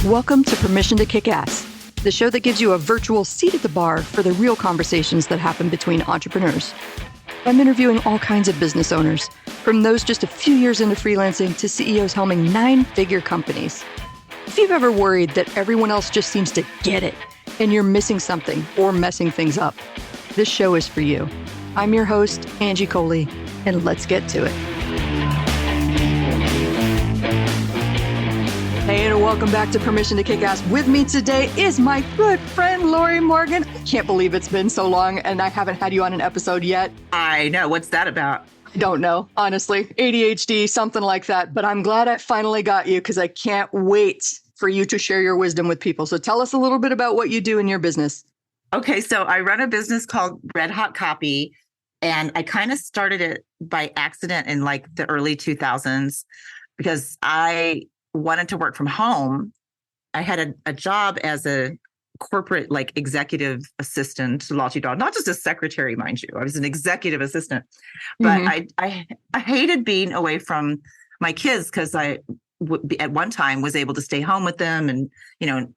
Welcome to Permission to Kick Ass, the show that gives you a virtual seat at the bar for the real conversations that happen between entrepreneurs. I'm interviewing all kinds of business owners, from those just a few years into freelancing to CEOs helming 9-figure companies. If you've ever worried that everyone else just seems to get it and you're missing something or messing things up, this show is for you. I'm your host, Angie Coley, and let's get to it. Hey, and welcome back to Permission to Kick Ass. With me today is my good friend, Lorrie Morgan. I can't believe it's been so long and I haven't had you on an episode yet. I know. What's that about? I don't know, honestly. ADHD, something like that. But I'm glad I finally got you because I can't wait for you to share your wisdom with people. So tell us a little bit about what you do in your business. Okay, so I run a business called Red Hot Copy, and I kind of started it by accident in like the early 2000s because I wanted to work from home. I had a job as a corporate like executive assistant to Law, not just a secretary, mind you. I was an executive assistant, but I hated being away from my kids because at one time was able to stay home with them and,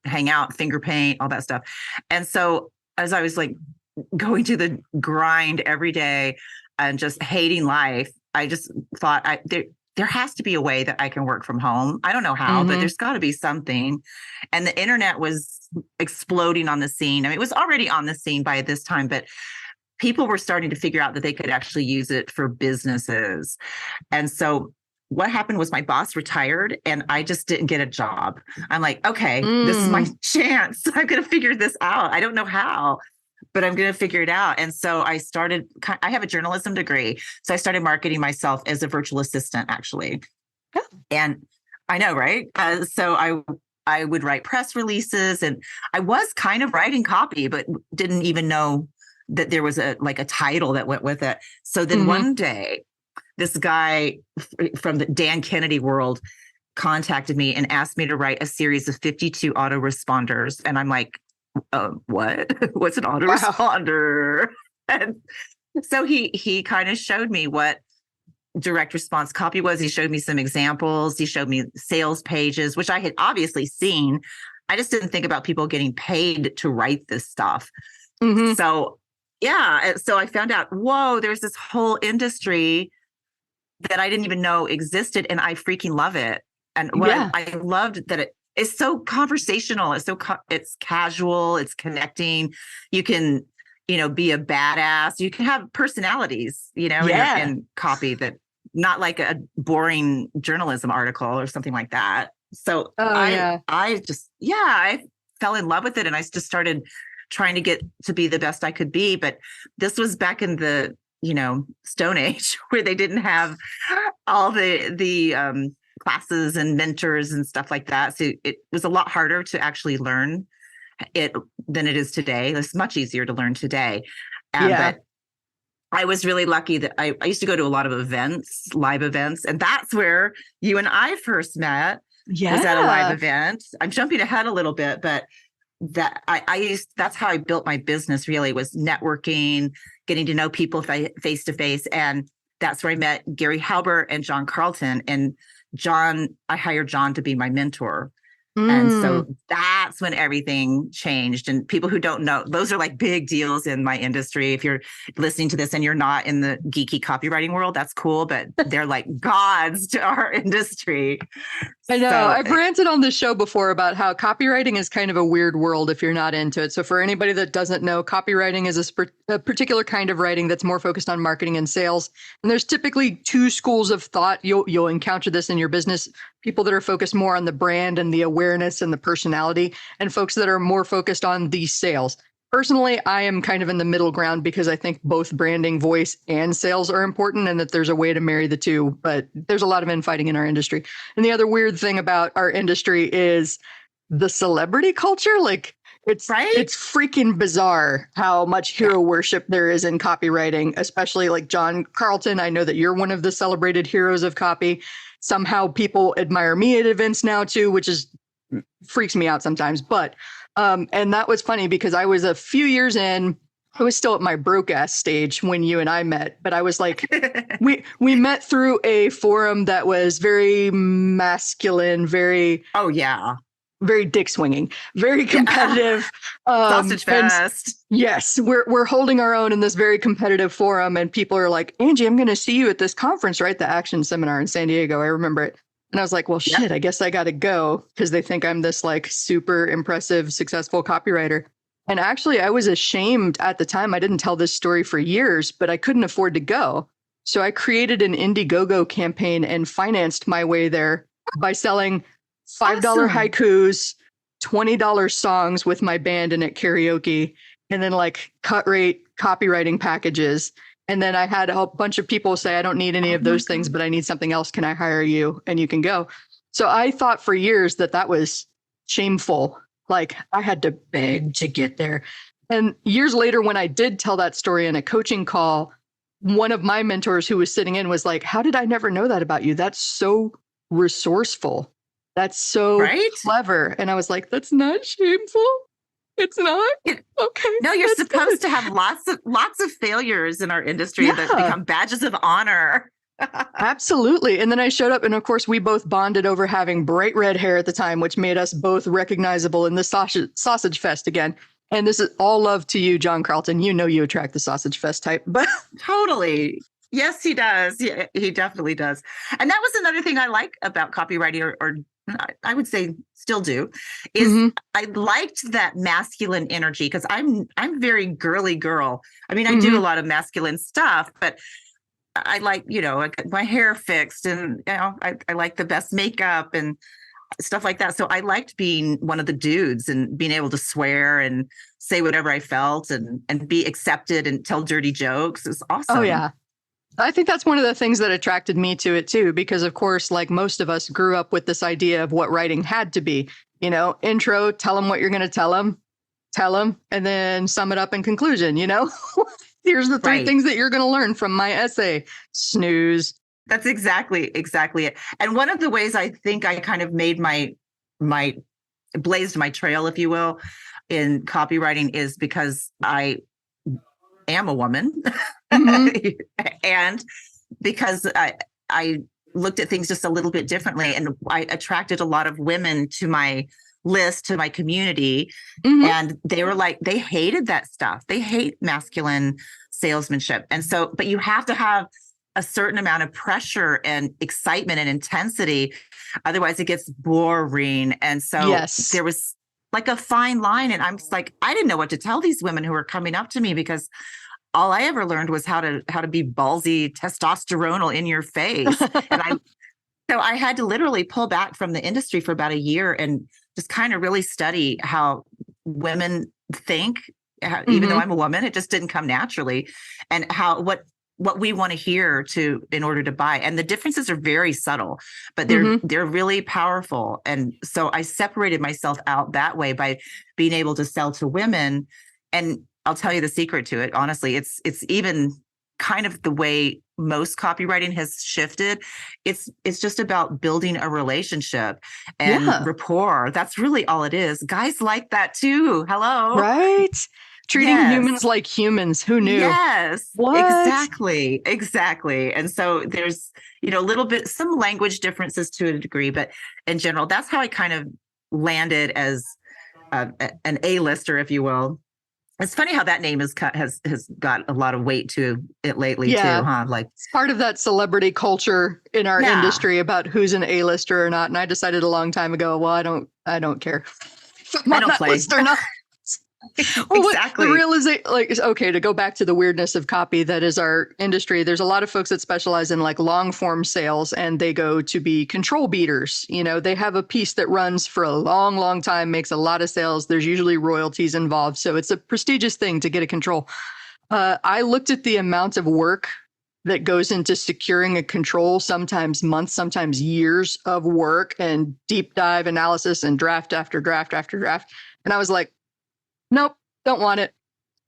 hang out, finger paint, all that stuff. And so as I was like going to the grind every day and just hating life, I just thought there has to be a way that I can work from home. I don't know how, but there's got to be something. And the internet was exploding on the scene. I mean, it was already on the scene by this time, but people were starting to figure out that they could actually use it for businesses. And so what happened was my boss retired and I just didn't get a job. I'm like, okay, this is my chance. I'm going to figure this out. I don't know how, but I'm going to figure it out. And so I have a journalism degree. So I started marketing myself as a virtual assistant, actually. Yeah. And I know, right? So I would write press releases and I was kind of writing copy, but didn't even know that there was a title that went with it. So then one day, this guy from the Dan Kennedy world contacted me and asked me to write a series of 52 autoresponders. And I'm like, what? What's an autoresponder? Wow. And so he kind of showed me what direct response copy was. He showed me some examples. He showed me sales pages, which I had obviously seen. I just didn't think about people getting paid to write this stuff. So yeah. So I found out, whoa, there's this whole industry that I didn't even know existed. And I freaking love it. And what I loved that it's so conversational. It's casual. It's connecting. You can, be a badass. You can have personalities, in copy that not like a boring journalism article or something like that. So I fell in love with it and I just started trying to get to be the best I could be. But this was back in the, Stone Age where they didn't have all the classes and mentors and stuff like that. So it was a lot harder to actually learn it than it is today. It's much easier to learn today. But I was really lucky that I used to go to a lot of events, live events, and that's where you and I first met. Yeah. Was at a live event. I'm jumping ahead a little bit, but that's how I built my business really, was networking, getting to know people face to face. And that's where I met Gary Halbert and John Carlton. And I hired John to be my mentor. And so that's when everything changed. And people who don't know, those are like big deals in my industry. If you're listening to this and you're not in the geeky copywriting world, that's cool. But they're like gods to our industry. I know. I've ranted on this show before about how copywriting is kind of a weird world if you're not into it. So for anybody that doesn't know, copywriting is a particular kind of writing that's more focused on marketing and sales. And there's typically two schools of thought. You'll encounter this in your business. People that are focused more on the brand and the awareness and the personality, and folks that are more focused on the sales. Personally, I am kind of in the middle ground because I think both branding, voice, and sales are important and that there's a way to marry the two. But there's a lot of infighting in our industry. And the other weird thing about our industry is the celebrity culture. Like it's freaking bizarre how much hero worship there is in copywriting, especially like John Carlton. I know that you're one of the celebrated heroes of copy. Somehow people admire me at events now too, which freaks me out sometimes. But and that was funny because I was a few years in, I was still at my broke ass stage when you and I met, but I was like, we met through a forum that was very masculine, very. Oh, yeah. very dick swinging, very competitive. Sausage fest. Yes, we're holding our own in this very competitive forum, and people are like, Angie, I'm going to see you at this conference, right? The Action Seminar in San Diego. I remember it. And I was like, well, shit, I guess I got to go because they think I'm this like super impressive, successful copywriter. And actually, I was ashamed at the time. I didn't tell this story for years, but I couldn't afford to go. So I created an Indiegogo campaign and financed my way there by selling $5 haikus, $20 songs with my band in it karaoke, and then like cut rate copywriting packages. And then I had a bunch of people say, I don't need any of those things, but I need something else. Can I hire you? And you can go. So I thought for years that was shameful. Like I had to beg to get there. And years later, when I did tell that story in a coaching call, one of my mentors who was sitting in was like, how did I never know that about you? That's so resourceful. That's so clever. And I was like, that's not shameful. It's not. Okay. No, you're supposed to have lots of failures in our industry that become badges of honor. Absolutely. And then I showed up, and of course we both bonded over having bright red hair at the time, which made us both recognizable in the sausage fest again. And this is all love to you, John Carlton. You know you attract the sausage fest type, but totally. Yes, he does. Yeah, he definitely does. And that was another thing I like about copywriting, or I would say still do, is I liked that masculine energy because I'm very girly girl. I mean, I do a lot of masculine stuff, but I like, my hair fixed, and I like the best makeup and stuff like that. So I liked being one of the dudes and being able to swear and say whatever I felt and be accepted and tell dirty jokes. It's awesome. Oh yeah. I think that's one of the things that attracted me to it too, because of course, like most of us grew up with this idea of what writing had to be, intro, tell them what you're going to tell them, and then sum it up in conclusion, here's the three things that you're going to learn from my essay. Snooze. That's exactly it. And one of the ways I think I kind of made blazed my trail, if you will, in copywriting is because I am a woman. And because I looked at things just a little bit differently, and I attracted a lot of women to my list, to my community. And they were like, they hated that stuff. They hate masculine salesmanship. And so, but you have to have a certain amount of pressure and excitement and intensity. Otherwise it gets boring. And so there was like a fine line. And I'm just like, I didn't know what to tell these women who were coming up to me, because all I ever learned was how to be ballsy, testosteronal in your face. And so I had to literally pull back from the industry for about a year and just kind of really study how women think, even though I'm a woman, it just didn't come naturally, and what we want to hear in order to buy. And the differences are very subtle, but they're really powerful. And so I separated myself out that way by being able to sell to women. And I'll tell you the secret to it. Honestly, it's even kind of the way most copywriting has shifted. It's just about building a relationship and rapport. That's really all it is. Guys like that too. Hello. Right. Treating humans like humans. Who knew? Yes, what? Exactly. And so there's, some language differences to a degree, but in general, that's how I kind of landed as an A-lister, if you will. It's funny how that name has got a lot of weight to it lately too, huh? Like it's part of that celebrity culture in our industry about who's an A-lister or not. And I decided a long time ago, well, I don't care if I'm on that list or not. Exactly. The realization, okay, to go back to the weirdness of copy that is our industry, there's a lot of folks that specialize in like long form sales, and they go to be control beaters. They have a piece that runs for a long, long time, makes a lot of sales. There's usually royalties involved. So it's a prestigious thing to get a control. I looked at the amount of work that goes into securing a control, sometimes months, sometimes years of work and deep dive analysis and draft after draft after draft. And I was like, nope, don't want it.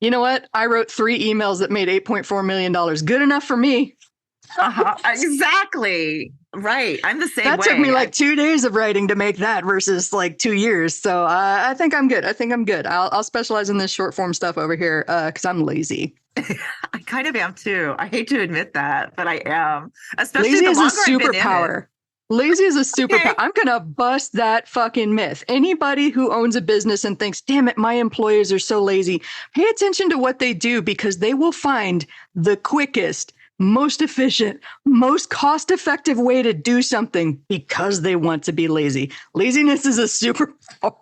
You know what? I wrote 3 emails that made $8.4 million. Good enough for me. Exactly. Right. I'm the same way. That took me like 2 days of writing to make that versus like 2 years. So I think I'm good. I'll specialize in this short form stuff over here because I'm lazy. I kind of am too. I hate to admit that, but I am. Especially lazy the is longer a superpower. Lazy is a superpower. Okay. I'm going to bust that fucking myth. Anybody who owns a business and thinks, damn it, my employees are so lazy, pay attention to what they do, because they will find the quickest, most efficient, most cost-effective way to do something because they want to be lazy. Laziness is a superpower.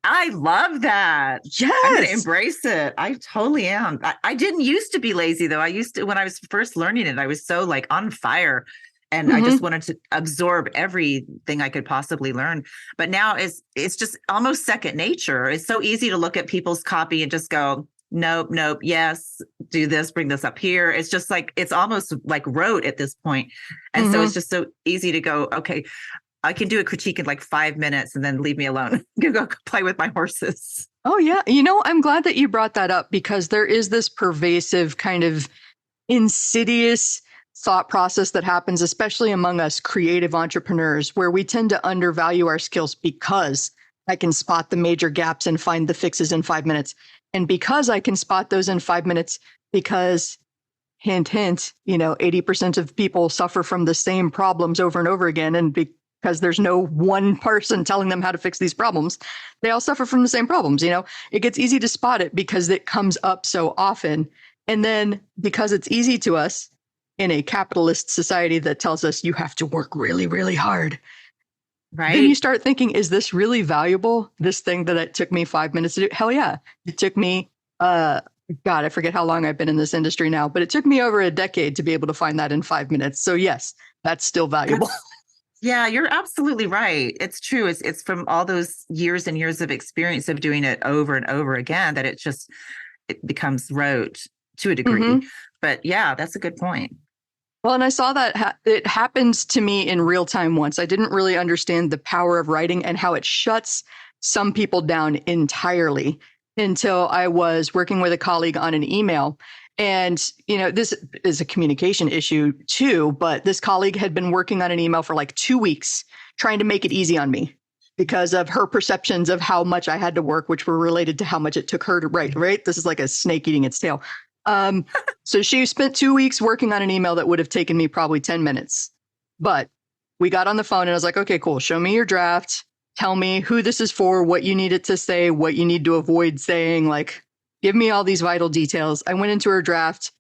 I love that. Yes. I'm going to embrace it. I totally am. I didn't used to be lazy, though. I used to, when I was first learning it, I was so like on fire. And I just wanted to absorb everything I could possibly learn. But now it's just almost second nature. It's so easy to look at people's copy and just go, nope, yes, do this, bring this up here. It's just like, it's almost like rote at this point. And so it's just so easy to go, okay, I can do a critique in like 5 minutes and then leave me alone. Go play with my horses. Oh, yeah. I'm glad that you brought that up, because there is this pervasive kind of insidious thought process that happens, especially among us creative entrepreneurs, where we tend to undervalue our skills because I can spot the major gaps and find the fixes in 5 minutes. And because I can spot those in 5 minutes, because hint, 80% of people suffer from the same problems over and over again. And because there's no one person telling them how to fix these problems, they all suffer from the same problems. It gets easy to spot it because it comes up so often. And then because it's easy to us, in a capitalist society that tells us you have to work really, really hard. Right. Then you start thinking, is this really valuable? This thing that it took me 5 minutes to do? Hell yeah. It took me, God, I forget how long I've been in this industry now, but it took me over a decade to be able to find that in 5 minutes. So yes, that's still valuable. Yeah, you're absolutely right. It's true. It's from all those years and years of experience of doing it over and over again that it becomes rote to a degree. But yeah, that's a good point. Well, and I saw that it happened to me in real time once. I didn't really understand the power of writing and how it shuts some people down entirely until I was working with a colleague on an email. And, this is a communication issue too, but this colleague had been working on an email for like 2 weeks, trying to make it easy on me because of her perceptions of how much I had to work, which were related to how much it took her to write, right? This is like a snake eating its tail. So she spent 2 weeks working on an email that would have taken me probably 10 minutes. But we got on the phone and I was like, okay, cool. Show me your draft. Tell me who this is for, what you need it to say, what you need to avoid saying, like, give me all these vital details. I went into her draft.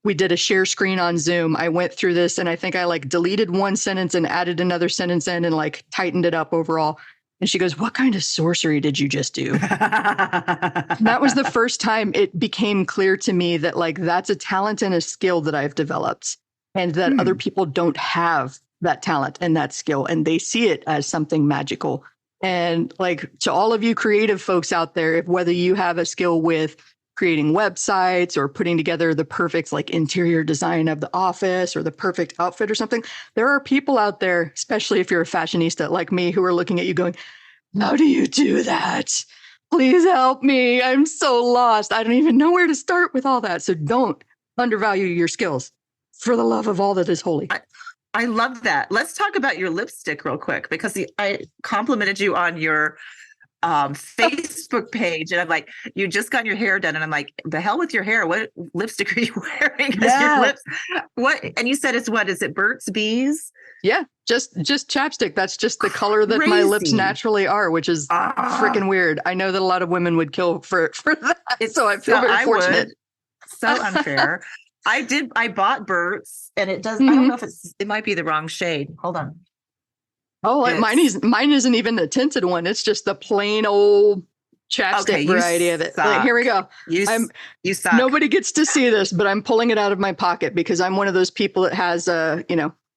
We did a share screen on Zoom. I went through this and I think I like deleted one sentence and added another sentence in and like tightened it up overall. And she goes, what kind of sorcery did you just do? That was the first time it became clear to me that like that's a talent and a skill that I've developed, and that other people don't have that talent and that skill, and they see it as something magical. And like, to all of you creative folks out there, if whether you have a skill with creating websites or putting together the perfect like interior design of the office or the perfect outfit or something, there are people out there, especially if you're a fashionista like me, who are looking at you going, how do you do that? Please help me. I'm so lost. I don't even know where to start with all that. So don't undervalue your skills, for the love of all that is holy. I love that. Let's talk about your lipstick real quick, because I complimented you on your Facebook page, and I'm like, you just got your hair done, and I'm like, the hell with your hair. What lipstick are you wearing? Because your lips, what? And you said is it Burt's Bees? Yeah, just chapstick. That's just the color that my lips naturally are, which is freaking weird. I know that a lot of women would kill for that, so I feel very fortunate. So unfair. I bought Burt's, and it does. I don't know if it might be the wrong shade. Hold on. Oh, mine isn't even the tinted one. It's just the plain old chapstick variety of it. Like, here we go. You suck. Nobody gets to see this, but I'm pulling it out of my pocket because I'm one of those people that has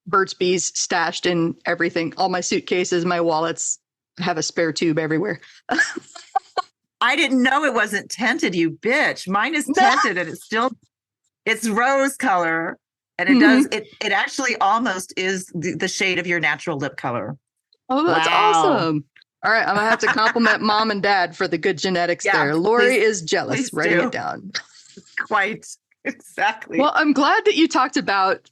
Burt's Bees stashed in everything. All my suitcases, my wallets have a spare tube everywhere. I didn't know it wasn't tinted, you bitch. Mine is tinted and it's rose color. And it actually almost is the shade of your natural lip color. Oh, that's awesome. All right. I'm going to have to compliment mom and dad for the good genetics there. Lori is jealous. Writing it down. Quite. Exactly. Well, I'm glad that you talked about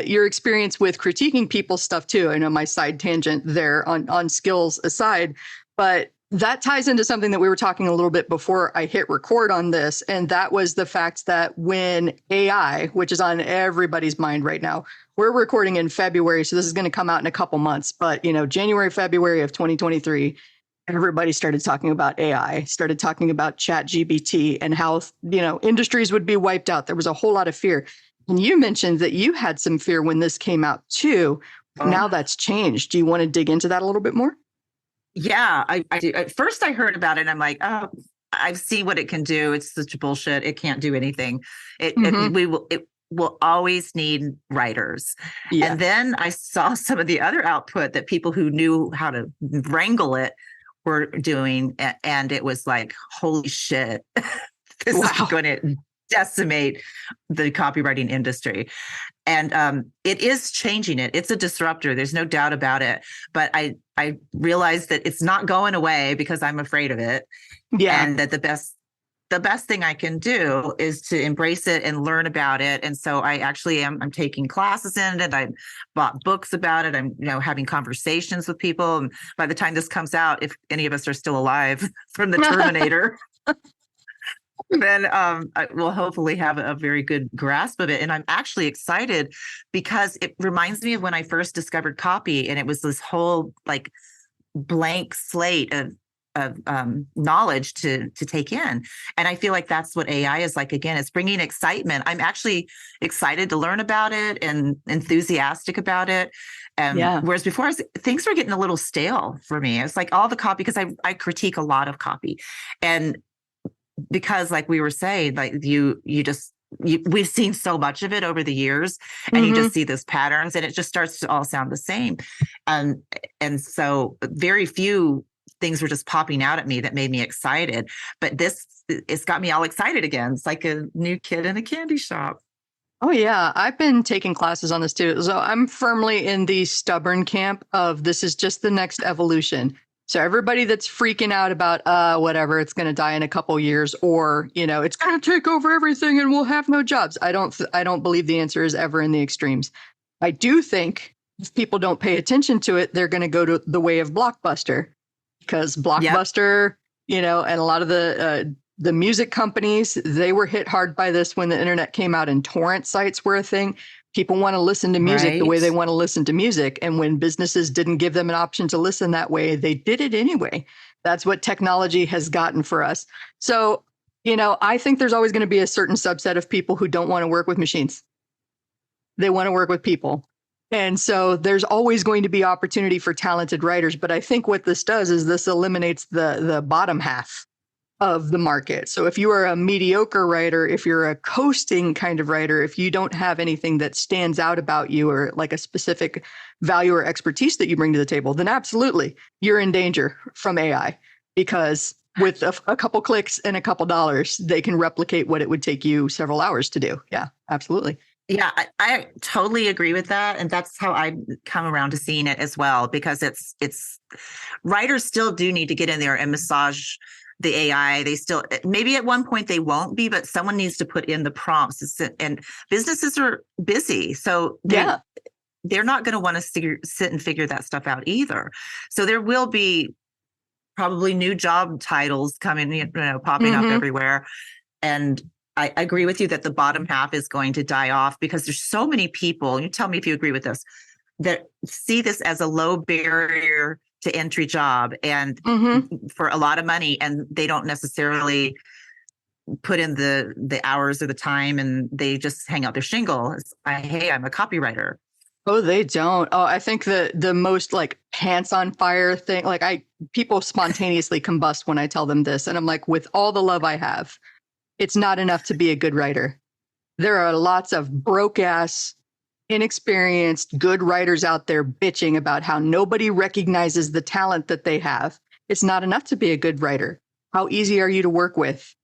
your experience with critiquing people's stuff too. I know my side tangent there on skills aside, but that ties into something that we were talking a little bit before I hit record on this. And that was the fact that when AI, which is on everybody's mind right now, we're recording in February. So this is going to come out in a couple months. But, January, February of 2023, everybody started talking about AI, started talking about ChatGPT and how, industries would be wiped out. There was a whole lot of fear. And you mentioned that you had some fear when this came out too. Now that's changed. Do you want to dig into that a little bit more? Yeah, I do. At first I heard about it and I'm like, oh, I've seen what it can do. It's such bullshit. It can't do anything. It will always need writers. Yeah. And then I saw some of the other output that people who knew how to wrangle it were doing. And it was like, holy shit, this is going to decimate the copywriting industry. And it is changing it. It's a disruptor. There's no doubt about it. But I realized that it's not going away because I'm afraid of it. Yeah. And that the best thing I can do is to embrace it and learn about it. And so I actually I'm taking classes in it. I bought books about it. I'm having conversations with people. And by the time this comes out, if any of us are still alive from the Terminator, then I will hopefully have a very good grasp of it. And I'm actually excited because it reminds me of when I first discovered copy, and it was this whole like blank slate of knowledge to take in. And I feel like that's what AI is like. Again, it's bringing excitement. I'm actually excited to learn about it and enthusiastic about it. Whereas before, things were getting a little stale for me. It's like all the copy, because I critique a lot of copy. And because like we were saying, like we've seen so much of it over the years, and you just see these patterns and it just starts to all sound the same. And so very few things were just popping out at me that made me excited. But it's got me all excited again. It's like a new kid in a candy shop. Oh, yeah. I've been taking classes on this too. So I'm firmly in the stubborn camp of this is just the next evolution. So everybody that's freaking out about whatever, it's going to die in a couple years, or it's going to take over everything and we'll have no jobs. I don't believe the answer is ever in the extremes. I do think if people don't pay attention to it, they're going to go to the way of Blockbuster, because Blockbuster, and a lot of the music companies, they were hit hard by this when the internet came out and torrent sites were a thing. People want to listen to music the way they want to listen to music. And when businesses didn't give them an option to listen that way, they did it anyway. That's what technology has gotten for us. So, I think there's always going to be a certain subset of people who don't want to work with machines. They want to work with people. And so there's always going to be opportunity for talented writers. But I think what this does is this eliminates the bottom half of the market. So if you are a mediocre writer, if you're a coasting kind of writer, if you don't have anything that stands out about you or like a specific value or expertise that you bring to the table, then absolutely you're in danger from AI, because with a couple clicks and a couple dollars, they can replicate what it would take you several hours to do. Yeah, absolutely. Yeah, I totally agree with that. And that's how I come around to seeing it as well, because it's writers still do need to get in there and massage the AI. They still, maybe at one point they won't be, but someone needs to put in the prompts, and businesses are busy. So they're not going to want to sit and figure that stuff out either. So there will be probably new job titles coming, popping up everywhere. And I agree with you that the bottom half is going to die off, because there's so many people, you tell me if you agree with this, that see this as a low barrier to entry job and for a lot of money, and they don't necessarily put in the hours or the time, and they just hang out their shingle. Hey, I'm a copywriter. Oh, they don't. Oh, I think the most like pants on fire thing, like people spontaneously combust when I tell them this. And I'm like, with all the love I have, it's not enough to be a good writer. There are lots of broke ass, inexperienced, good writers out there bitching about how nobody recognizes the talent that they have. It's not enough to be a good writer. How easy are you to work with?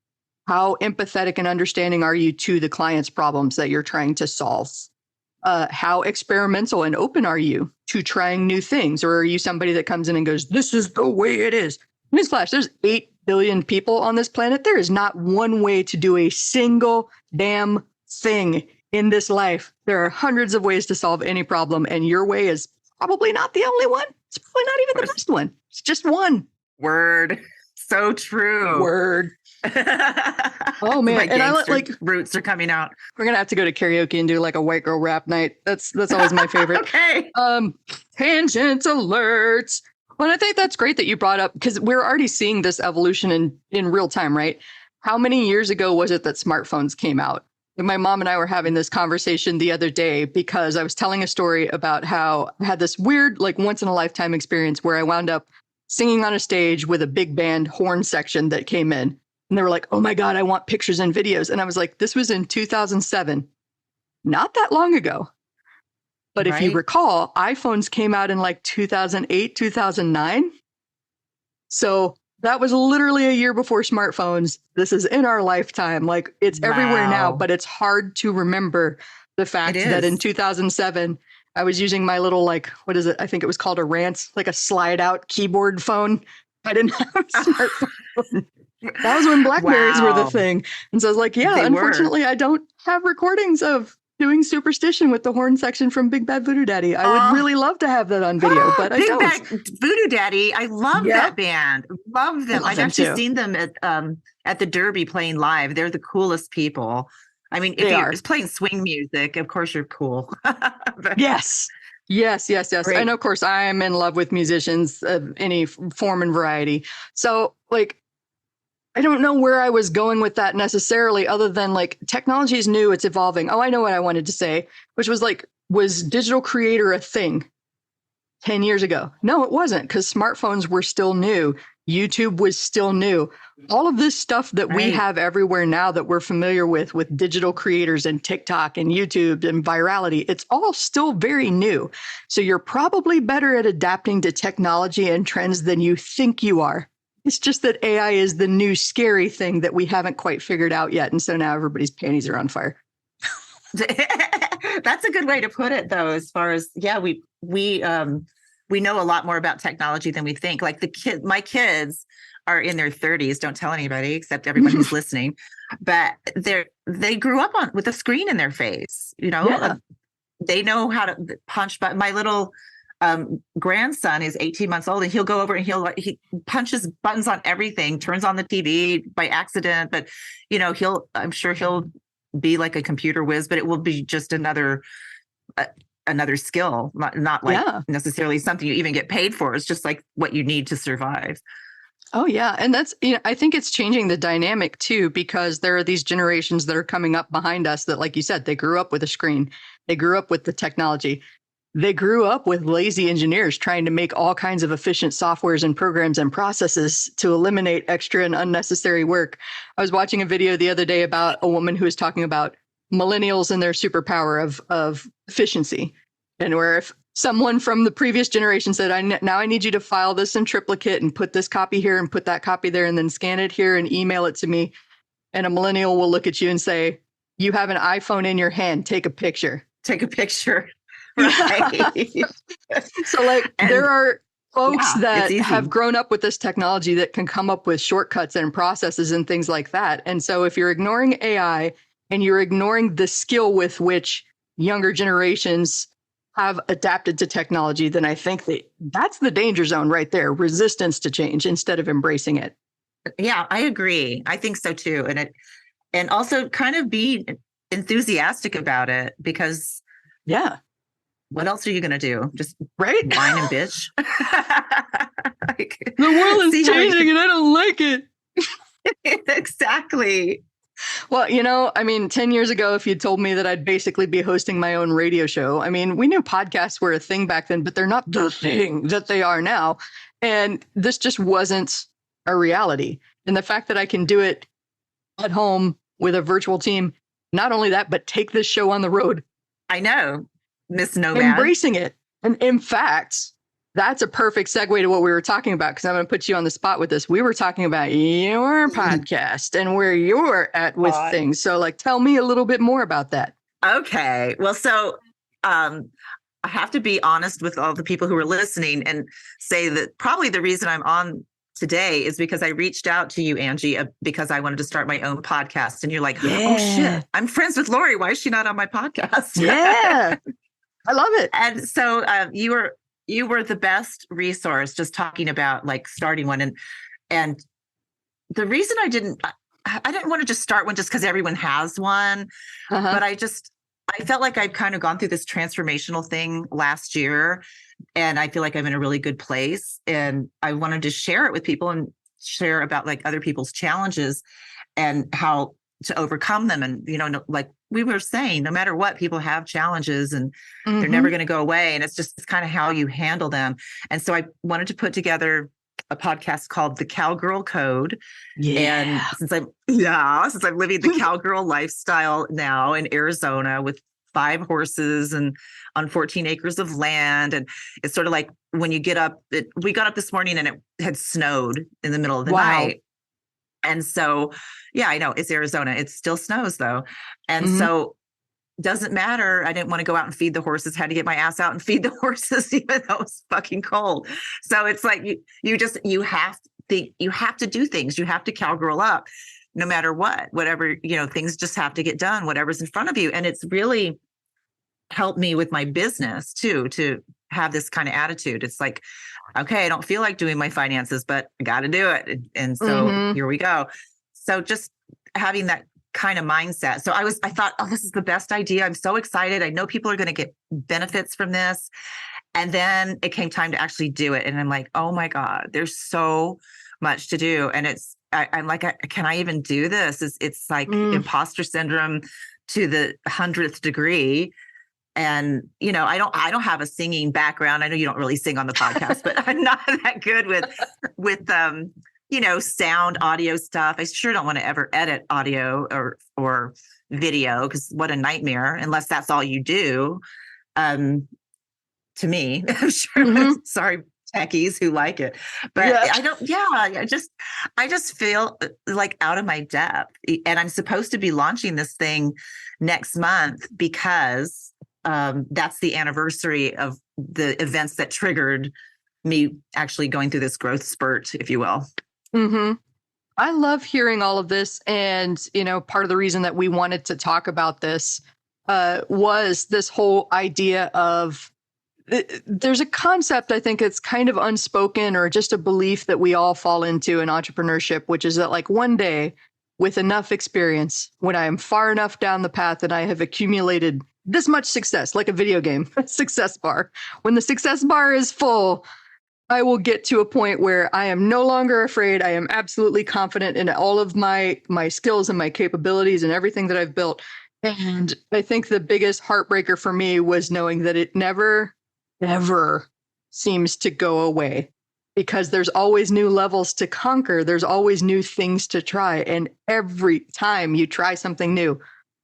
How empathetic and understanding are you to the client's problems that you're trying to solve? How experimental and open are you to trying new things? Or are you somebody that comes in and goes, this is the way it is? Newsflash, there's 8 billion people on this planet. There is not one way to do a single damn thing in this life. There are hundreds of ways to solve any problem, and your way is probably not the only one. It's probably not even the best one. It's just one. Word. So true. Word. Oh man. My And I gangster like roots are coming out. we're gonna have to go to karaoke and do like a white girl rap night. That's always my favorite. Okay. Tangent alerts. Well, I think that's great that you brought up because we're already seeing this evolution in real time, right? How many years ago was it that smartphones came out? And my mom and I were having this conversation the other day because I was telling a story about how I had this weird, like once in a lifetime experience where I wound up singing on a stage with a big band horn section that came in. And they were like, oh my God, I want pictures and videos. And I was like, this was in 2007, not that long ago. But if you recall, iPhones came out in like 2008, 2009. So that was literally a year before smartphones. This is in our lifetime. Like it's everywhere now, but it's hard to remember the fact that in 2007, I was using my little, like, what is it? I think it was called a Rant, like a slide out keyboard phone. I didn't have a smartphone. That was when Blackberries were the thing. And so I was like, yeah, unfortunately, I don't have recordings of doing Superstition with the horn section from Big Bad Voodoo Daddy. I would really love to have that on video, but I don't. Big Bad Voodoo Daddy. I love that band. Love them. I've actually seen them at the Derby playing live. They're the coolest people. I mean, if you're playing swing music, of course you're cool. Yes. Great. And of course, I'm in love with musicians of any form and variety. So, like, I don't know where I was going with that necessarily, other than like technology is new, it's evolving. Oh, I know what I wanted to say, which was like, was digital creator a thing 10 years ago? No, it wasn't, because smartphones were still new. YouTube was still new. All of this stuff that we have everywhere now that we're familiar with digital creators and TikTok and YouTube and virality, it's all still very new. So you're probably better at adapting to technology and trends than you think you are. It's just that AI is the new scary thing that we haven't quite figured out yet. And so now everybody's panties are on fire. That's a good way to put it, though, as far as, we know a lot more about technology than we think. Like my kids are in their 30s. Don't tell anybody except everyone who's listening. But they grew up with a screen in their face. You know, they know how to punch. But my little grandson is 18 months old, and he'll go over and he punches buttons on everything, turns on the TV by accident. But I'm sure he'll be like a computer whiz, but it will be just another skill, not like necessarily something you even get paid for. It's just like what you need to survive. Oh yeah. And that's, I think it's changing the dynamic too, because there are these generations that are coming up behind us that, like you said, they grew up with a screen. They grew up with the technology. They grew up with lazy engineers trying to make all kinds of efficient softwares and programs and processes to eliminate extra and unnecessary work. I was watching a video the other day about a woman who was talking about millennials and their superpower of efficiency. And where if someone from the previous generation said, now I need you to file this in triplicate and put this copy here and put that copy there and then scan it here and email it to me. And a millennial will look at you and say, you have an iPhone in your hand, take a picture. Take a picture. Right. So like there are folks that have grown up with this technology that can come up with shortcuts and processes and things like that. And so if you're ignoring AI and you're ignoring the skill with which younger generations have adapted to technology, then I think that's the danger zone right there. Resistance to change instead of embracing it. Yeah, I agree. I think so too. And also kind of be enthusiastic about it, because what else are you going to do? Just whine and bitch? The world is changing and I don't like it. Exactly. Well, 10 years ago, if you'd told me that I'd basically be hosting my own radio show, we knew podcasts were a thing back then, but they're not the thing that they are now. And this just wasn't a reality. And the fact that I can do it at home with a virtual team, not only that, but take this show on the road. I know. Miss Nomad. Embracing it. And in fact, that's a perfect segue to what we were talking about, because I'm going to put you on the spot with this. We were talking about your podcast and where you're at with things. So tell me a little bit more about that. Okay. Well, so I have to be honest with all the people who are listening and say that probably the reason I'm on today is because I reached out to you, Angie, because I wanted to start my own podcast. And you're like, oh shit, I'm friends with Lorrie. Why is she not on my podcast? Yeah. I love it. And so you you were the best resource just talking about like starting one. And the reason I didn't want to just start one just because everyone has one, but I felt like I've kind of gone through this transformational thing last year, and I feel like I'm in a really good place, and I wanted to share it with people and share about like other people's challenges and how to overcome them. And, like we were saying, no matter what, people have challenges and they're never going to go away. And it's kind of how you handle them. And so I wanted to put together a podcast called The Cowgirl Code. And since I'm living the cowgirl lifestyle now in Arizona with 5 horses and on 14 acres of land. And it's sort of like when you get up, we got up this morning and it had snowed in the middle of the night. And so, I know it's Arizona. It still snows though. And so doesn't matter. I didn't want to go out and feed the horses, had to get my ass out and feed the horses, even though it was fucking cold. So it's like, you have to do things. You have to cowgirl up no matter whatever, things just have to get done, whatever's in front of you. And it's really helped me with my business too, to have this kind of attitude. It's like, okay, I don't feel like doing my finances, but I got to do it. And so here we go. So just having that kind of mindset. So I thought, oh, this is the best idea. I'm so excited. I know people are going to get benefits from this. And then it came time to actually do it. And I'm like, oh my God, there's so much to do. And I'm like, can I even do this? It's like imposter syndrome to the 100th degree. And, I don't have a singing background. I know you don't really sing on the podcast, but I'm not that good with sound audio stuff. I sure don't want to ever edit audio or video, because what a nightmare, unless that's all you do. To me, I'm sure, sorry, techies who like it, but I just feel like out of my depth. And I'm supposed to be launching this thing next month because that's the anniversary of the events that triggered me actually going through this growth spurt, if you will. I love hearing all of this. And, part of the reason that we wanted to talk about this was this whole idea of there's a concept, I think it's kind of unspoken or just a belief that we all fall into in entrepreneurship, which is that like one day with enough experience, when I am far enough down the path that I have accumulated this much success, like a video game success bar, when the success bar is full, I will get to a point where I am no longer afraid. I am absolutely confident in all of my skills and my capabilities and everything that I've built. And I think the biggest heartbreaker for me was knowing that it never, ever seems to go away, because there's always new levels to conquer. There's always new things to try. And every time you try something new,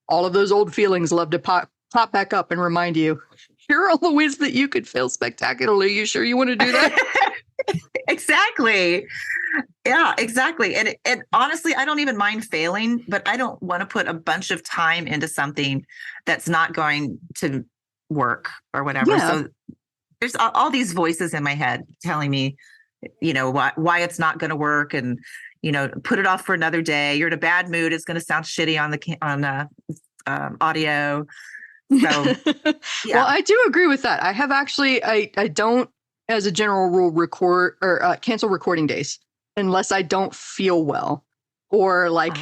all of those old feelings love to pop back up and remind you, here are all the ways that you could fail spectacularly. You sure you want to do that? Exactly. Yeah, exactly. And honestly, I don't even mind failing, but I don't want to put a bunch of time into something that's not going to work or whatever. Yeah. So there's all these voices in my head telling me, why it's not going to work, and, put it off for another day. You're in a bad mood. It's going to sound shitty on audio. So, yeah. Well, I do agree with that. I have actually, I don't, as a general rule, record or cancel recording days unless I don't feel well, or like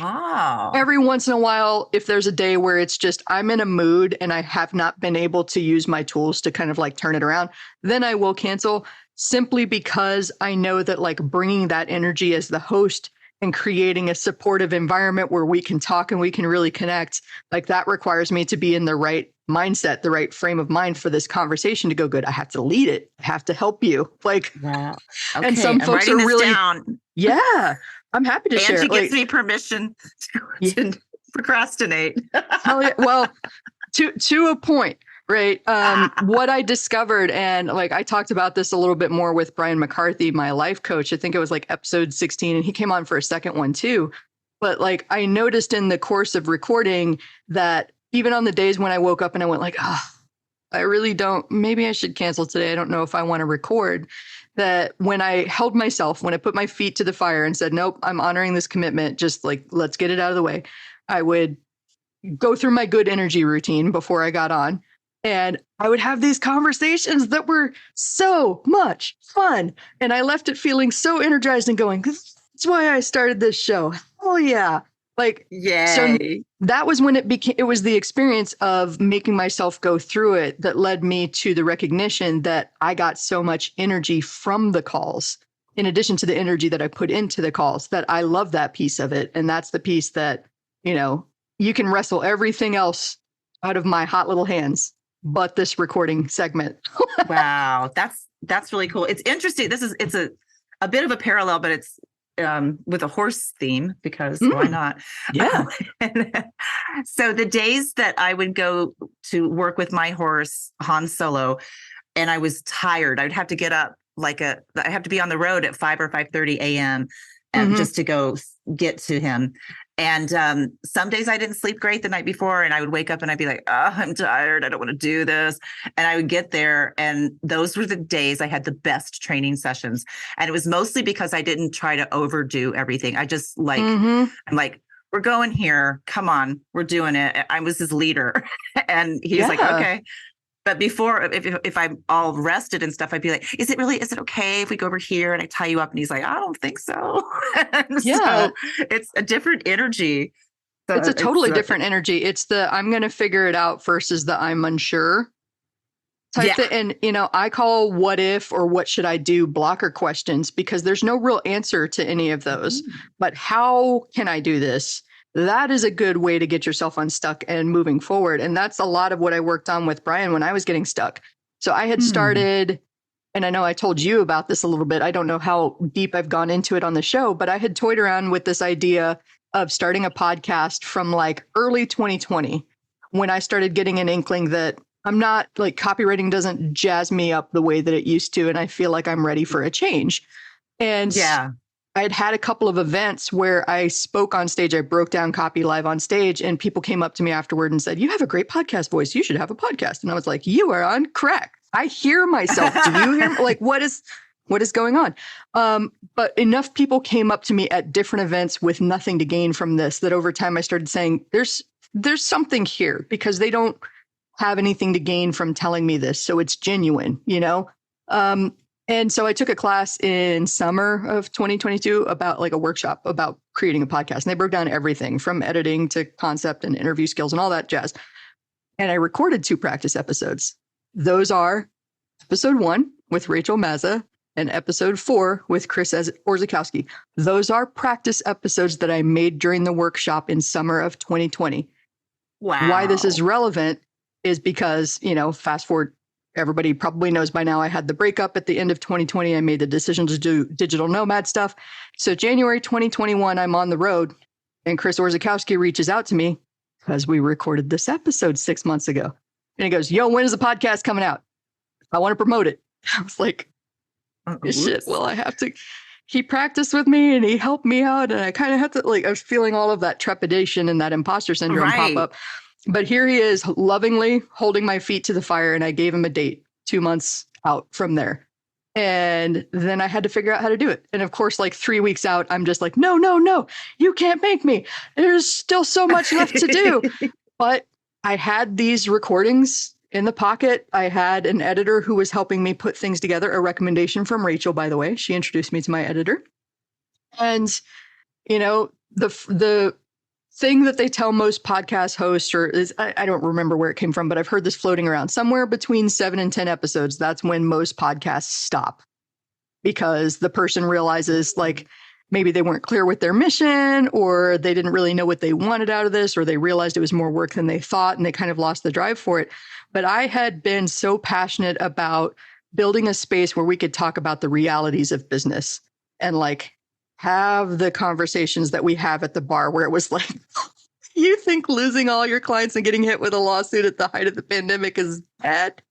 every once in a while, if there's a day where it's just, I'm in a mood and I have not been able to use my tools to kind of like turn it around, then I will cancel, simply because I know that like bringing that energy as the host and creating a supportive environment where we can talk and we can really connect, like that requires me to be in the right mindset, the right frame of mind for this conversation to go good. I have to lead it. I have to help you. Like, wow. Okay, and some folks are really down. Yeah, I'm happy to share. Angie gives me permission to procrastinate. Well, to a point. Right. What I discovered, and like I talked about this a little bit more with Brian McCarthy, my life coach. I think it was like episode 16, and he came on for a second one too. But like I noticed in the course of recording that even on the days when I woke up and I went like, I really don't, maybe I should cancel today. I don't know if I want to record. That when I held myself, when I put my feet to the fire and said, nope, I'm honoring this commitment, just like, let's get it out of the way. I would go through my good energy routine before I got on. And I would have these conversations that were so much fun. And I left it feeling so energized and going, that's why I started this show. Oh, yeah. Like, so Yay. that was when it was the experience of making myself go through it that led me to the recognition that I got so much energy from the calls, in addition to the energy that I put into the calls, that I love that piece of it. And that's the piece that, you can wrestle everything else out of my hot little hands, but this recording segment. Wow. That's really cool. It's interesting. It's a bit of a parallel, but it's with a horse theme, because why not? Yeah. So the days that I would go to work with my horse, Han Solo, and I was tired, I would have to get up I have to be on the road at 5 or 5:30 a.m. and just to go get to him. And some days I didn't sleep great the night before, and I would wake up and I'd be like, oh, I'm tired. I don't want to do this. And I would get there, and those were the days I had the best training sessions. And it was mostly because I didn't try to overdo everything. I just I'm like, we're going here. Come on, we're doing it. I was his leader. And he was like, okay. But before, if I'm all rested and stuff, I'd be like, is it okay if we go over here and I tie you up? And he's like, I don't think so. So it's a different energy. So it's a totally different energy. It's the I'm going to figure it out versus the I'm unsure type thing. And, I call what if or what should I do blocker questions, because there's no real answer to any of those. But how can I do this? That is a good way to get yourself unstuck and moving forward. And that's a lot of what I worked on with Brian when I was getting stuck. So I had started, and I know I told you about this a little bit. I don't know how deep I've gone into it on the show, but I had toyed around with this idea of starting a podcast from like early 2020, when I started getting an inkling that I'm not like copywriting doesn't jazz me up the way that it used to. And I feel like I'm ready for a change. And I'd had a couple of events where I spoke on stage. I broke down copy live on stage, and people came up to me afterward and said, you have a great podcast voice. You should have a podcast. And I was like, you are on crack. I hear myself. Do you hear? Like, what is going on? But enough people came up to me at different events with nothing to gain from this, that over time I started saying, there's something here, because they don't have anything to gain from telling me this. So it's genuine, And so I took a class in summer of 2022 about like a workshop about creating a podcast. And they broke down everything from editing to concept and interview skills and all that jazz. And I recorded 2 practice episodes. Those are episode 1 with Rachel Mazza and episode 4 with Chris Orzakowski. Those are practice episodes that I made during the workshop in summer of 2020. Wow. Why this is relevant is because, fast forward, everybody probably knows by now I had the breakup at the end of 2020. I made the decision to do digital nomad stuff. So January 2021, I'm on the road, and Chris Orzakowski reaches out to me because we recorded this episode 6 months ago. And he goes, yo, when is the podcast coming out? I want to promote it. I was like, shit, well, I have to. He practiced with me and he helped me out. And I kind of had to, I was feeling all of that trepidation and that imposter syndrome pop up. But here he is lovingly holding my feet to the fire. And I gave him a date 2 months out from there. And then I had to figure out how to do it. And of course, 3 weeks out, I'm just like, no, you can't make me. There's still so much left to do. But I had these recordings in the pocket. I had an editor who was helping me put things together, a recommendation from Rachel, by the way. She introduced me to my editor. And, the thing that they tell most podcast hosts, I don't remember where it came from, but I've heard this floating around, somewhere between 7 and 10 episodes. That's when most podcasts stop, because the person realizes maybe they weren't clear with their mission, or they didn't really know what they wanted out of this, or they realized it was more work than they thought and they kind of lost the drive for it. But I had been so passionate about building a space where we could talk about the realities of business and have the conversations that we have at the bar, where it was you think losing all your clients and getting hit with a lawsuit at the height of the pandemic is bad?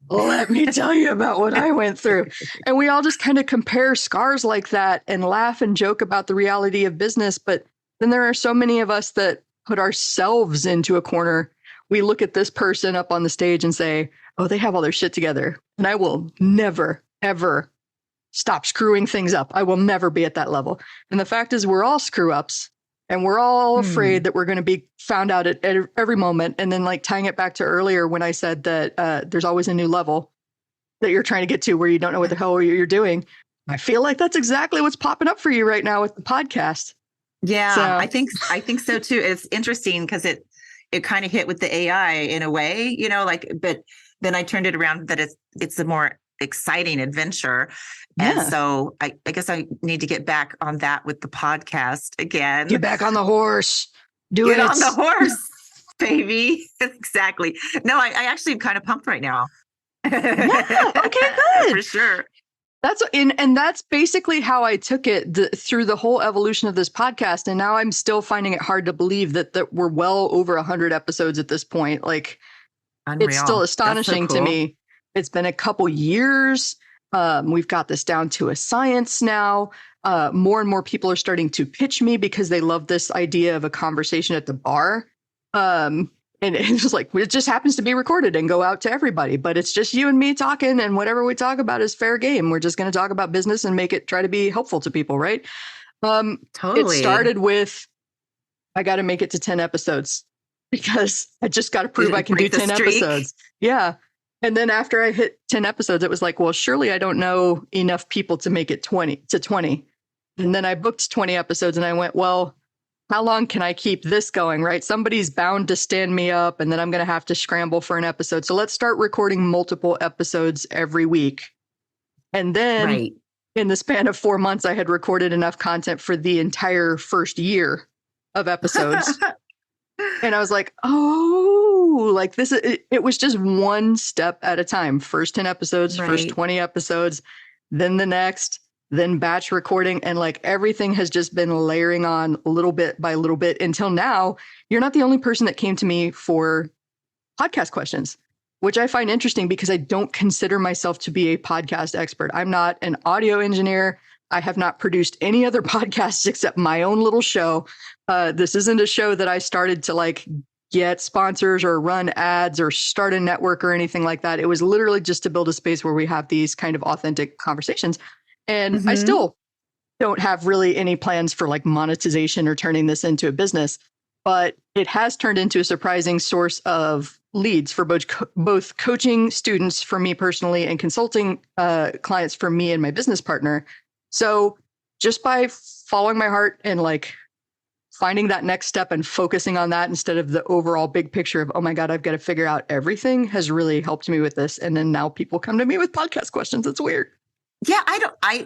Let me tell you about what I went through. And we all just kind of compare scars like that and laugh and joke about the reality of business. But then there are so many of us that put ourselves into a corner. We look at this person up on the stage and say, oh, they have all their shit together. And I will never, ever stop screwing things up. I will never be at that level. And the fact is, we're all screw ups. And we're all afraid that we're going to be found out at every moment. And then like tying it back to earlier when I said that there's always a new level that you're trying to get to where you don't know what the hell you're doing. I feel like that's exactly what's popping up for you right now with the podcast. Yeah, So, I think so too. It's interesting because it kind of hit with the AI in a way, like, but then I turned it around that it's a more exciting adventure. yeah. And so I guess I need to get back on that with the podcast again. Get back on the horse. Get on the horse, baby. Exactly. No, I actually am kind of pumped right now. Yeah, okay, good. For sure. And that's basically how I took it through the whole evolution of this podcast. And now I'm still finding it hard to believe that we're well over 100 episodes at this point. Like, Unreal. It's still astonishing to me. It's been a couple years. We've got this down to a science now. More and more people are starting to pitch me because they love this idea of a conversation at the bar. And it's just like, it just happens to be recorded and go out to everybody, but it's just you and me talking, and whatever we talk about is fair game. We're just going to talk about business and try to be helpful to people. Right. Totally. It started with, I got to make it to 10 episodes because I just got to prove I can do 10 episodes. Yeah. And then after I hit 10 episodes, it was like, well, surely I don't know enough people to make it 20. And then I booked 20 episodes and I went, well, how long can I keep this going, right? Somebody's bound to stand me up and then I'm going to have to scramble for an episode. So let's start recording multiple episodes every week. And then in the span of 4 months, I had recorded enough content for the entire first year of episodes. And I was like, oh, like this, it was just one step at a time. First 10 episodes, first 20 episodes, then the next, then batch recording. And like everything has just been layering on little bit by little bit until now. You're not the only person that came to me for podcast questions, which I find interesting because I don't consider myself to be a podcast expert. I'm not an audio engineer. I have not produced any other podcasts except my own little show. This isn't a show that I started to like get sponsors or run ads or start a network or anything like that. It was literally just to build a space where we have these kind of authentic conversations. And I still don't have really any plans for like monetization or turning this into a business, but it has turned into a surprising source of leads for both coaching students for me personally and consulting clients for me and my business partner. So just by following my heart and like finding that next step and focusing on that instead of the overall big picture of, oh my God, I've got to figure out everything, has really helped me with this. And then now people come to me with podcast questions. It's weird. Yeah,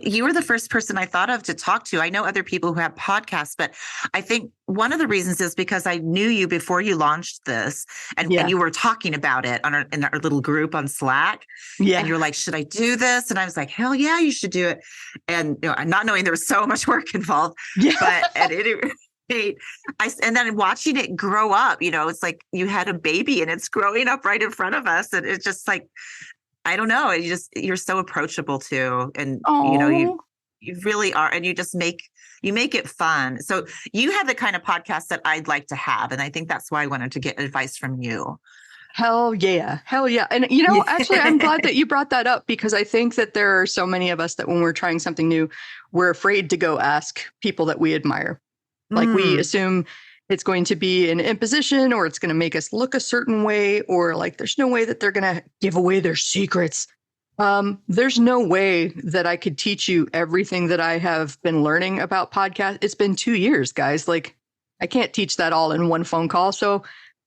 you were the first person I thought of to talk to. I know other people who have podcasts, but I think one of the reasons is because I knew you before you launched this and you were talking about it in our little group on Slack. Yeah. And you're like, should I do this? And I was like, hell yeah, you should do it. And not knowing there was so much work involved, but at any rate, and then watching it grow up, it's like you had a baby and it's growing up right in front of us. And it's just like, I don't know. You're so approachable too. And, you really are. And you just make it fun. So you have the kind of podcast that I'd like to have. And I think that's why I wanted to get advice from you. Hell yeah. And, actually, I'm glad that you brought that up because I think that there are so many of us that when we're trying something new, we're afraid to go ask people that we admire. Like we assume it's going to be an imposition or it's going to make us look a certain way, or like there's no way that they're going to give away their secrets. There's no way that I could teach you everything that I have been learning about podcasts. It's been 2 years, guys. Like I can't teach that all in one phone call. So of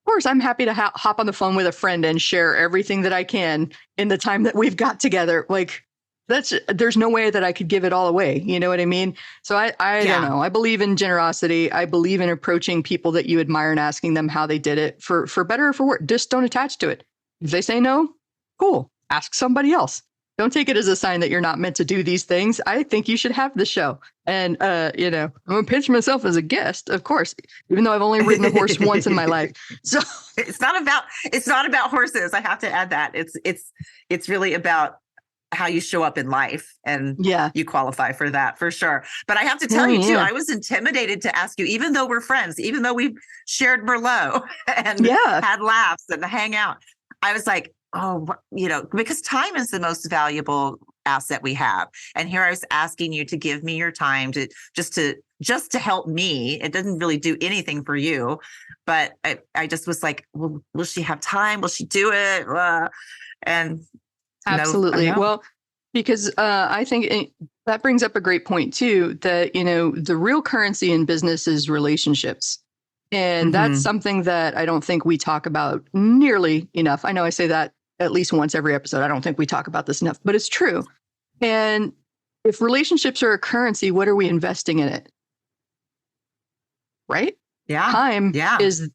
course, I'm happy to hop on the phone with a friend and share everything that I can in the time that we've got together. Like there's no way that I could give it all away. You know what I mean? So I don't know. I believe in generosity. I believe in approaching people that you admire and asking them how they did it for better or for worse. Just don't attach to it. If they say no, cool. Ask somebody else. Don't take it as a sign that you're not meant to do these things. I think you should have the show. And, I'm going to pitch myself as a guest, of course, even though I've only ridden a horse once in my life. So it's not about horses. I have to add that it's really about how you show up in life, and you qualify for that for sure. But I have to tell you too, I was intimidated to ask you, even though we're friends, even though we've shared Merlot and had laughs and hang out. I was like, oh, because time is the most valuable asset we have. And here I was asking you to give me your time to just to help me. It doesn't really do anything for you, but I just was like, well, will she have time? Will she do it? And absolutely. Well, because I think that brings up a great point too, that, the real currency in business is relationships. And that's something that I don't think we talk about nearly enough. I know I say that at least once every episode. I don't think we talk about this enough, but it's true. And if relationships are a currency, what are we investing in it? Right? Yeah. Time is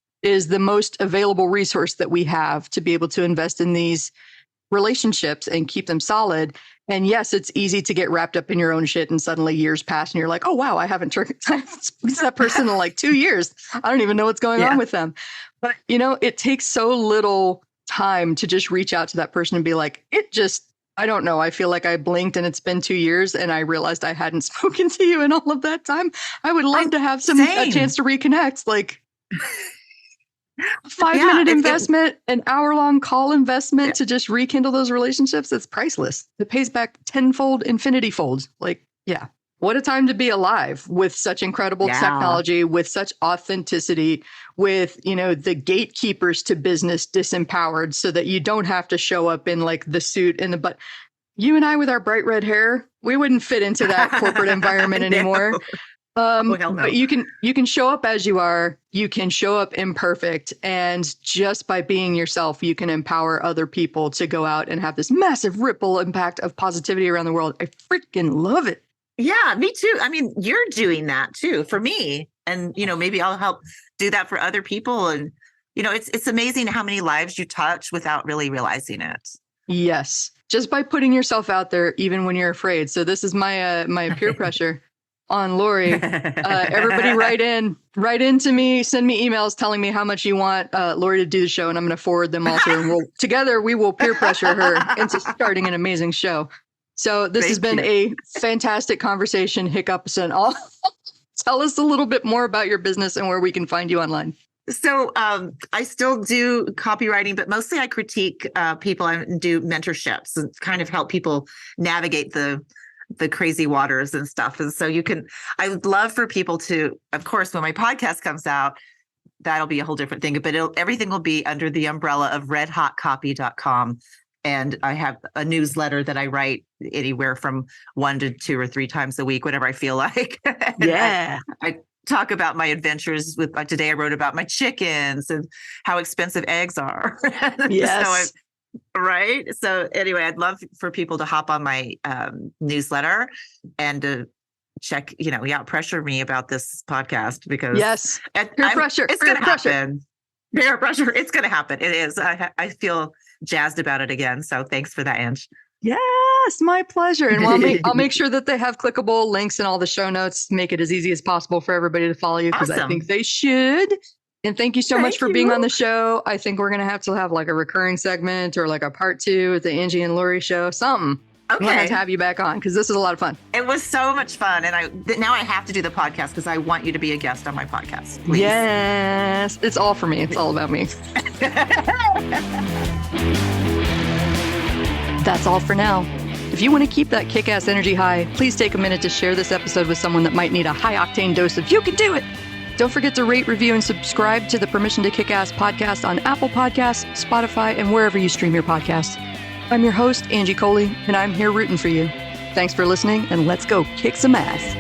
the most available resource that we have to be able to invest in these relationships and keep them solid. And yes, it's easy to get wrapped up in your own shit and suddenly years pass and you're like, oh, wow, I haven't spoken to that person in like 2 years. I don't even know what's going on with them. But, it takes so little time to just reach out to that person and be like, I don't know. I feel like I blinked and it's been 2 years and I realized I hadn't spoken to you in all of that time. I would love to have a chance to reconnect. Like 5-minute investment, an hour-long call investment to just rekindle those relationships. It's priceless. It pays back tenfold, infinity fold. Like, yeah. What a time to be alive with such incredible technology, with such authenticity, with, the gatekeepers to business disempowered so that you don't have to show up in like the suit and the butt. You and I with our bright red hair, we wouldn't fit into that corporate environment anymore. But you can show up as you are, you can show up imperfect. And just by being yourself, you can empower other people to go out and have this massive ripple impact of positivity around the world. I freaking love it. Yeah, me too. I mean, you're doing that too for me. And, maybe I'll help do that for other people. And, it's amazing how many lives you touch without really realizing it. Yes. Just by putting yourself out there, even when you're afraid. So this is my peer pressure on Lorrie. Everybody write into me, send me emails telling me how much you want Lorrie to do the show. And I'm going to forward them all to her. And together we will peer pressure her into starting an amazing show. So this has been a fantastic conversation, Hiccups and all. Tell us a little bit more about your business and where we can find you online. So I still do copywriting, but mostly I critique people and do mentorships and kind of help people navigate the crazy waters and stuff. And so I would love for people to, of course, when my podcast comes out, that'll be a whole different thing, but everything will be under the umbrella of redhotcopy.com. And I have a newsletter that I write anywhere from 1 to 2 or 3 times a week, whatever I feel like. Yeah. I talk about my adventures with, today I wrote about my chickens and how expensive eggs are. Yes. Right. So anyway, I'd love for people to hop on my newsletter and to check, pressure me about this podcast because peer pressure. It's going to happen. Peer pressure. It's going to happen. It is. I feel jazzed about it again. So thanks for that, Ange. Yes, my pleasure. And I'll make sure that they have clickable links in all the show notes, make it as easy as possible for everybody to follow you because I think they should. And thank you so much for being on the show. I think we're going to have like a recurring segment or like a part 2 at the Angie and Lorrie show, something. Okay. We'll have to have you back on because this is a lot of fun. It was so much fun. And now I have to do the podcast because I want you to be a guest on my podcast. Please. Yes. It's all for me. It's all about me. That's all for now. If you want to keep that kick-ass energy high, please take a minute to share this episode with someone that might need a high-octane dose of "you can do it." Don't forget to rate, review, and subscribe to the Permission to Kick-Ass podcast on Apple Podcasts, Spotify, and wherever you stream your podcasts. I'm your host, Angie Coley, and I'm here rooting for you. Thanks for listening, and let's go kick some ass.